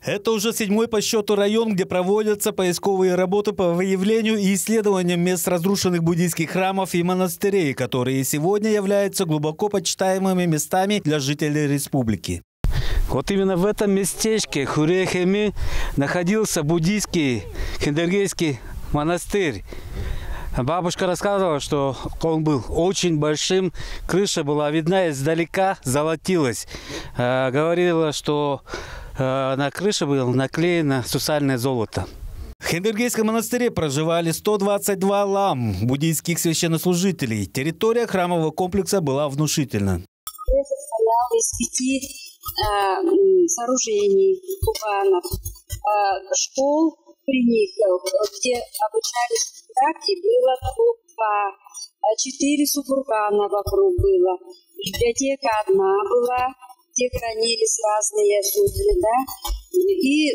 Это уже 7-й по счету район, где проводятся поисковые работы по выявлению и исследованию мест разрушенных буддийских храмов и монастырей, которые сегодня являются глубоко почитаемыми местами для жителей республики. Вот именно в этом местечке Хуре-Хеми находился буддийский хендергейский монастырь. Бабушка рассказывала, что он был очень большим, крыша была видна издалека, золотилась. Говорила, что на крыше было наклеено сусальное золото. В Хендергейском монастыре проживали 122 лам, буддийских священнослужителей. Территория храмового комплекса была внушительна. Состоял из 5 сооружений, кубанов, школ при них, где обучались практики, было по 4 субургана вокруг было. Библиотека одна была, где хранились разные сутры, да, и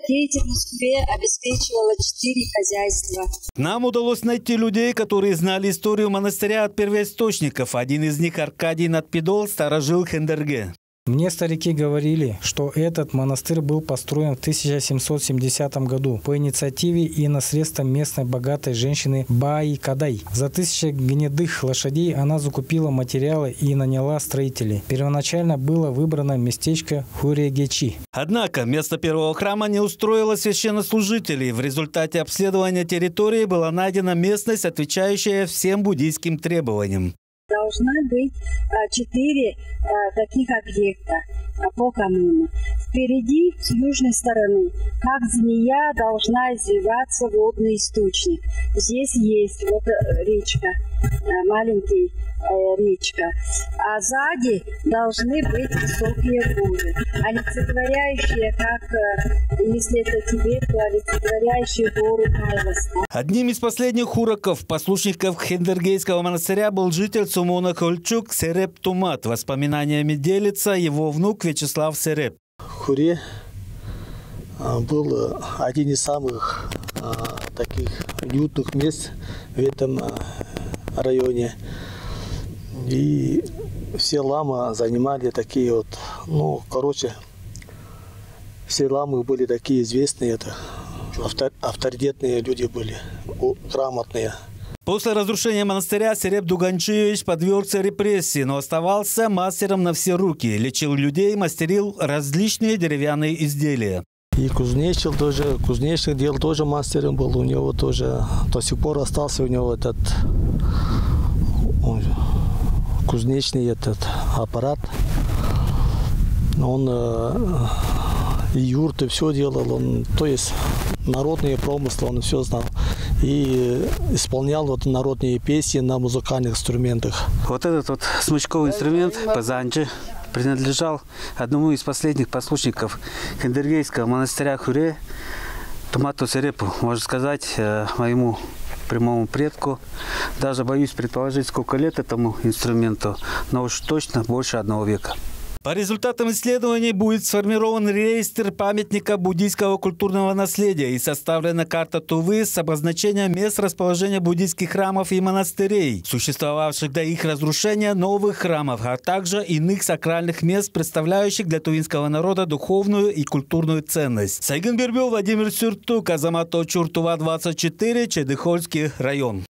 деятельность Хуре обеспечивала 4 хозяйства. Нам удалось найти людей, которые знали историю монастыря от первоисточников. Один из них, Аркадий Надпидол, старожил Хендерге. Мне старики говорили, что этот монастырь был построен в 1770 году по инициативе и на средства местной богатой женщины Баи Кадай. За 1000 гнедых лошадей она закупила материалы и наняла строителей. Первоначально было выбрано местечко Хуре-Гечи. Однако место первого храма не устроило священнослужителей. В результате обследования территории была найдена местность, отвечающая всем буддийским требованиям. Должна быть 4 таких объекта по канону. Впереди, с южной стороны, как змея, должна извиваться водный источник. Здесь есть вот речка, маленькая речка. А сзади должны быть высокие горы, олицетворяющие, как, если это Тибет, то олицетворяющие горы Кайласа. Одним из последних уроков послушников Хендергейского монастыря был житель Сумона Хольчук Сереп Тумат. Воспоминаниями делится его внук Вячеслав Сереп. Хуре был один из самых таких уютных мест в этом районе. И все ламы занимали такие вот, все ламы были такие известные, это авторитетные люди были, грамотные. После разрушения монастыря Сереп Дуганчиевич подвергся репрессии, но оставался мастером на все руки. Лечил людей, мастерил различные деревянные изделия. И кузнечных дел тоже мастером был. У него тоже до сих пор остался у него этот кузнечный аппарат. Он и юрты все делал, то есть народные промыслы он все знал. И исполнял народные песни на музыкальных инструментах. Вот этот смычковый инструмент пазанчи принадлежал одному из последних послушников Хендергейского монастыря Хуре, Тумату Серепу, можно сказать, моему прямому предку. Даже боюсь предположить, сколько лет этому инструменту, но уж точно больше 1 века. По результатам исследований будет сформирован реестр памятника буддийского культурного наследия и составлена карта Тувы с обозначением мест расположения буддийских храмов и монастырей, существовавших до их разрушения новых храмов, а также иных сакральных мест, представляющих для тувинского народа духовную и культурную ценность. Сайгын Бербел, Владимир Сюртук, Азамат Очур, Тува 24, Чедыхольский район.